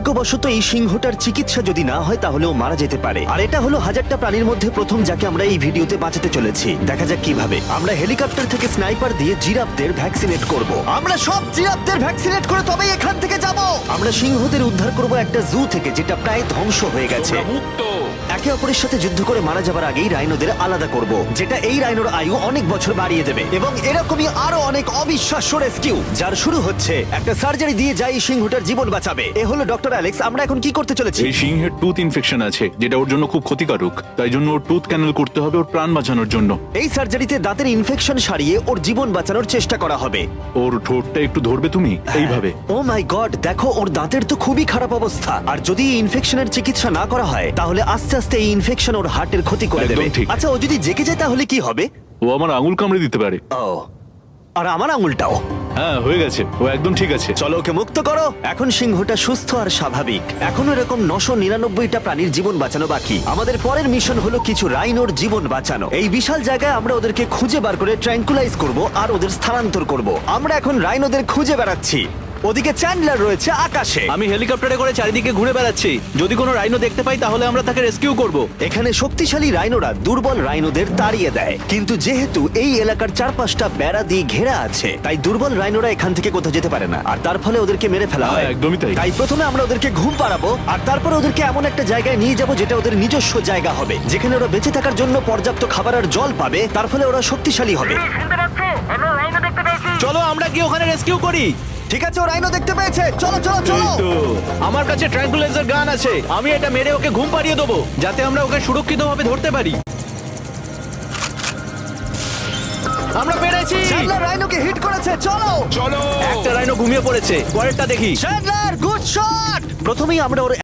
দুর্ভাগ্যবশত এই সিংহটার চিকিৎসা যদি না হয় তাহলে ও মারা যেতে পারে। আর এটা হলো হাজারটা প্রাণীর মধ্যে প্রথম যাকে আমরা এই ভিডিওতে বাঁচাতে চলেছি। দেখা যাক কিভাবে। আমরা হেলিকপ্টার থেকে স্নাইপার দিয়ে জিরাফদের ভ্যাকসিনেট করব। আমরা সব জিরাফদের ভ্যাকসিনেট করে তবেই এখান থেকে যাব। আমরা সিংহদের উদ্ধার করব একটা জু থেকে যেটা প্রায় ধ্বংস হয়ে গেছে। তোমরা মুক্ত। একে অপরের সাথে যুদ্ধ করে মারা যাবার আগেই রাইনোদের আলাদা করব, যেটা এই রাইনোর আয়ু অনেক বছর বাড়িয়ে দেবে। এবং এরকমই আরো অনেক অবিশ্বাস্য রেস্কিউ যার শুরু হচ্ছে একটা সার্জারি দিয়ে যাই সিংহটার জীবন বাঁচাবে। এ হলো ডক্টর অ্যালেক্স। আমরা এখন কি করতে চলেছি? এই সিংহের টুথ ইনফেকশন আছে যেটা ওর জন্য খুব ক্ষতিকারক, তাই জন্য ওর টুথ ক্যানেল করতে হবে ওর প্রাণ বাঁচানোর জন্য। এই সার্জারিতে দাঁতের ইনফেকশন সারিয়ে ওর জীবন বাঁচানোর চেষ্টা করা হবে। ওর ঠোঁটটা একটু ধরবে তুমি এইভাবে। ও মাই গড, দেখো ওর দাঁতের তো খুবই খারাপ অবস্থা। আর যদি এই ইনফেকশনের চিকিৎসা না করা হয় তাহলে আস্তে আস্তে এই ইনফেকশন ওর হার্টের ক্ষতি করে একদম দেবে। ঠিক। আচ্ছা, ও যদি জেগে যায় তাহলে কি হবে? ও আমার আঙুল কামড়ে দিতে পারে। ও, আর আমার আঙুলটাও। হ্যাঁ, হয়ে গেছে, ও একদম ঠিক আছে। চলো ওকে মুক্ত করো। এখন সিংহটা সুস্থ আর স্বাভাবিক। এখনো এরকম 999টা প্রাণীর জীবন বাঁচানো বাকি। আমাদের পরের মিশন হলো কিছু রাইনোর জীবন বাঁচানো। এই বিশাল জায়গায় আমরা ওদেরকে খুঁজে বার করে ট্র্যাঙ্কুলাইজ করব আর ওদের স্থানান্তর করব। আমরা এখন রাইনোদের খুঁজে বেড়াচ্ছি। ওদিকে চ্যান্ডলার রয়েছে আকাশে। আমি হেলিকপ্টারে করে চারিদিকে ঘুরে বেড়াচ্ছি। যদি কোনো রাইনো দেখতে পাই তাহলে আমরা তাকে রেস্কিউ করব। এখানে শক্তিশালী রাইনোরা দুর্বল রাইনোদের তাড়িয়ে দেয়, কিন্তু যেহেতু এই এলাকার চারপাশটা বেড়া দিয়ে ঘেরা আছে তাই দুর্বল রাইনোরা এখান থেকে কোথাও যেতে পারে না, আর তার ফলে ওদেরকে মেরে ফেলা হয়। হ্যাঁ, একদমই তাই। তাই প্রথমে আমরা ওদেরকে ঘুম পাড়াবো আর তারপরে ওদেরকে এমন একটা জায়গায় নিয়ে যাব যেটা ওদের নিজস্ব জায়গা হবে, যেখানে ওরা বেঁচে থাকার জন্য পর্যাপ্ত খাবার আর জল পাবে। তার ফলে ওরা শক্তিশালী হবে। চলো আমরা গিয়ে ওখানে রেস্কিউ করি। ঠিক আছে, ও রাইনো দেখতে পেয়েছে। চলো চলো চলো। এই তো। আমার কাছে ট্র্যাঙ্কুলাইজার গান আছে। আমি এটা মেরে ওকে ঘুম পাড়িয়ে দেবো যাতে আমরা ওকে সুরক্ষিতভাবে ধরতে পারি। আমরা পেরেছি। চ্যান্ডলার রাইনোকে হিট করেছে। চলো চলো। একটা রাইনো ঘুমিয়ে পড়েছে, পরেরটা দেখি। Chandler, good shot. প্রথমেই আমরা ওর